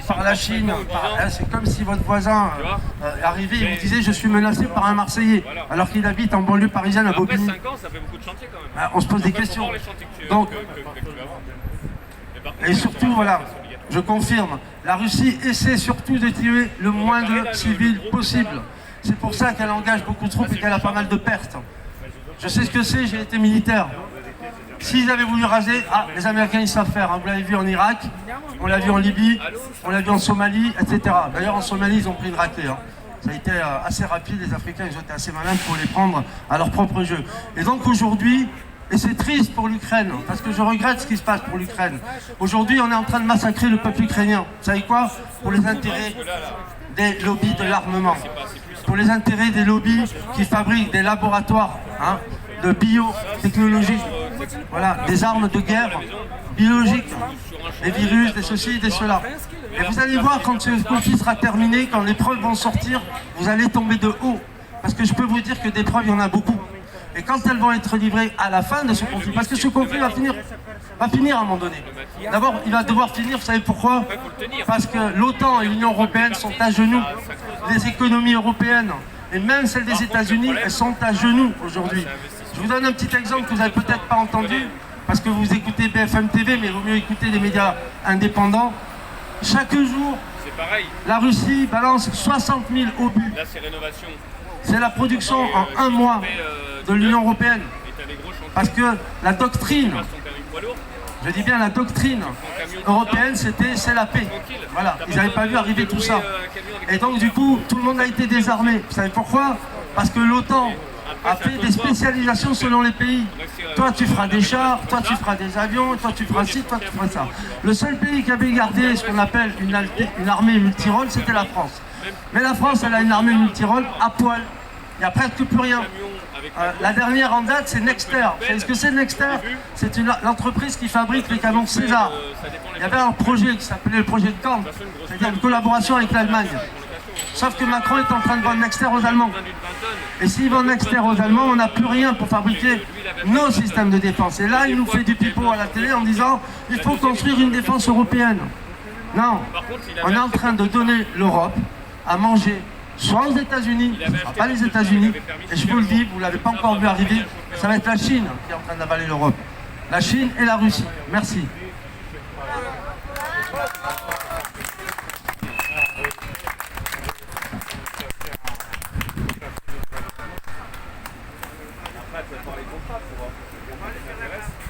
par la Chine. C'est comme si votre voisin arrivait et vous disait je suis menacé par un Marseillais, alors qu'il habite en banlieue parisienne à Bobigny. Après 5 ans, ça fait beaucoup de chantiers quand même. On se pose des questions. Donc, et surtout, voilà, je confirme, la Russie essaie surtout de tuer le moins de civils possible. C'est pour ça qu'elle engage beaucoup de troupes et qu'elle a pas mal de pertes. Je sais ce que c'est, j'ai été militaire. S'ils avaient voulu raser, les Américains ils savent faire, hein. Vous l'avez vu en Irak, on l'a vu en Libye, on l'a vu en Somalie, etc. D'ailleurs en Somalie ils ont pris une raclée. Hein. Ça a été assez rapide, les Africains ils ont été assez malins pour les prendre à leur propre jeu. Et donc aujourd'hui, et c'est triste pour l'Ukraine, parce que je regrette ce qui se passe pour l'Ukraine. Aujourd'hui on est en train de massacrer le peuple ukrainien. Vous savez quoi? Pour les intérêts des lobbies de l'armement. Pour les intérêts des lobbies qui fabriquent des laboratoires de biotechnologie. Voilà, des armes de guerre biologiques, des virus, des ceci, des cela. Et vous allez voir quand ce conflit sera terminé, quand les preuves vont sortir, vous allez tomber de haut. Parce que je peux vous dire que des preuves, il y en a beaucoup. Et quand elles vont être livrées à la fin de ce conflit, parce que ce conflit va finir à un moment donné. D'abord, il va devoir finir, vous savez pourquoi? Parce que l'OTAN et l'Union européenne sont à genoux. Les économies européennes, et même celles des États-Unis, elles sont à genoux aujourd'hui. Je vous donne un petit exemple que vous n'avez peut-être pas entendu, parce que vous écoutez BFM TV, mais il vaut mieux écouter les médias indépendants. Chaque jour, la Russie balance 60 000 obus. Là, c'est rénovation. C'est la production en un mois de l'Union européenne. Parce que la doctrine, je dis bien la doctrine européenne, c'est la paix. Voilà, ils n'avaient pas vu arriver tout ça. Et donc du coup, tout le monde a été désarmé. Vous savez pourquoi? Parce que l'OTAN a fait des spécialisations selon les pays. Toi tu feras des chars, toi tu feras des avions, toi tu feras ci, toi tu feras ça. Le seul pays qui avait gardé ce qu'on appelle une armée multirôle, c'était la France. Mais la France, elle a une armée multirôle à poil. Il n'y a presque plus rien. La dernière en date, c'est Nexter. Vous savez ce que c'est Nexter? C'est l'entreprise qui fabrique les canons César. Il y avait un projet qui s'appelait le projet de Kant, c'est-à-dire une collaboration avec l'Allemagne. Sauf que Macron est en train de vendre Nexter aux Allemands. Et s'il vend Nexter aux Allemands, on n'a plus rien pour fabriquer nos systèmes de défense. Et là, il nous fait du pipeau à la télé en disant il faut construire une défense européenne. Non, on est en train de donner l'Europe à manger soit aux États-Unis, ce ne sera pas les États-Unis, et je vous le dis, vous ne l'avez pas encore vu arriver, ça va être la Chine qui est en train d'avaler l'Europe. La Chine et la Russie. Merci.